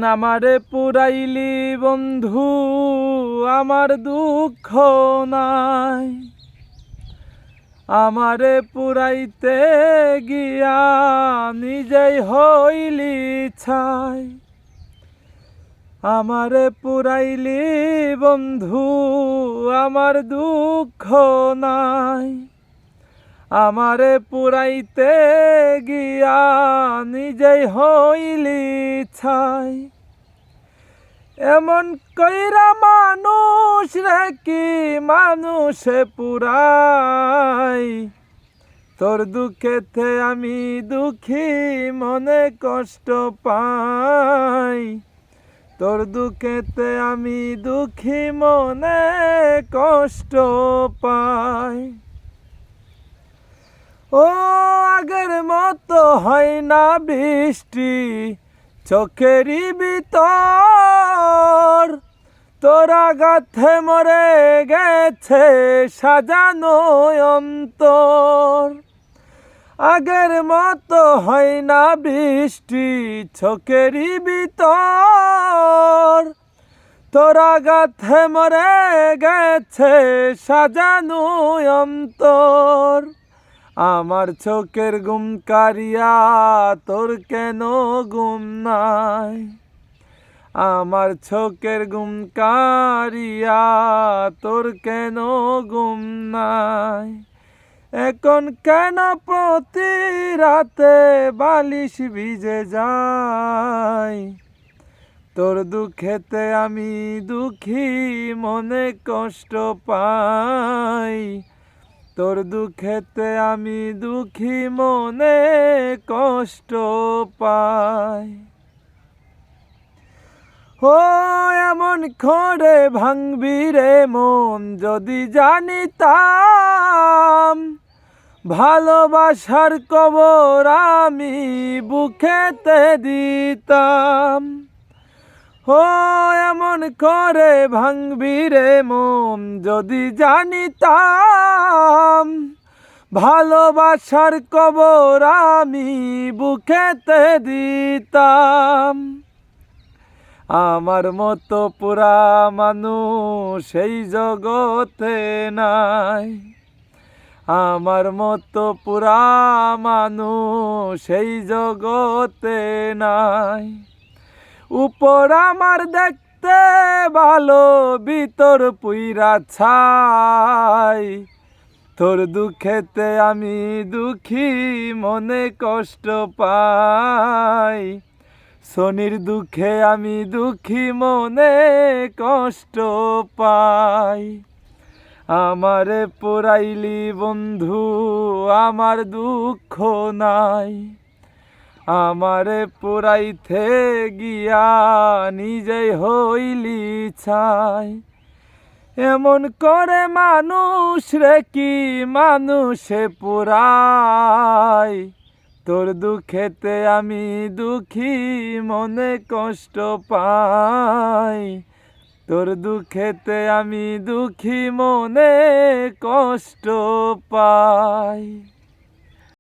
আমারে পুরাইলি বন্ধু, আমার দুঃখ নাই। আমারে পুরাইতে গিয়া নিজেই হইলি ছাই। আমারে পুরাইলি বন্ধু, আমার দুঃখ নাই। আমারে পুরাইতে গিয়া নিজেই হইলি ছাই। এমন কইরা মানুষ রে কি মানুষে পুরাই। তোর দুঃখেতে আমি দুঃখী, মনে কষ্ট পাই। তোর দুঃখেতে আমি দুঃখী, মনে কষ্ট পাই। ও আগের মতো হয় না বৃষ্টি চোখেরই ভিতর। তোর আঘাতে মরে গেছে সাজানো অন্তর। আগের মতো হয় না বৃষ্টি চোখেরই ভিতর। তোর আঘাতে মরে গেছে সাজানো অন্তর। আমার চোখের ঘুম কারিয়া তোর কেন ঘুম নাই। আমার চোখের ঘুম কারিয়া তোর কেন ঘুম নাই। এখন কেন প্রতি রাতে বালিশ ভিজে যায়। তোর দুঃখেতে আমি দুঃখী, মনে কষ্ট পাই। তোর দুঃখেতে আমি দুঃখী, মনে কষ্ট পাই। ও এমন করে ভাঙবি রে মন, যদি জানিতাম। ভালোবাসার কবর আমি বুকেতে দিতাম। ও এমন করে ভাঙবি রে মন, যদি জানিতাম। ভালোবাসার কবর আমি বুকেতে দিতাম। আমার মতো পুরা মানুষ এই জগতে নাই। আমার মতো পুরা মানুষ এই জগতে নাই। উপর আমার দেখতে ভালো, ভিতর পুইরা ছাই। তোর দুঃখেতে আমি দুঃখী, মনে কষ্ট পাই। শনির দুঃখে আমি দুঃখী, মনে কষ্ট পাই। আমারে পুরাইলি বন্ধু, আমার দুঃখ নাই। আমারে পুরাইতে গিয়া নিজেই হইলি ছাই। এমন করে মানুষ রে কি মানুষে পুরাই। তোর দুঃখেতে আমি দুঃখী, মনে কষ্ট পাই। তোর দুঃখেতে আমি দুঃখী, মনে কষ্ট পাই।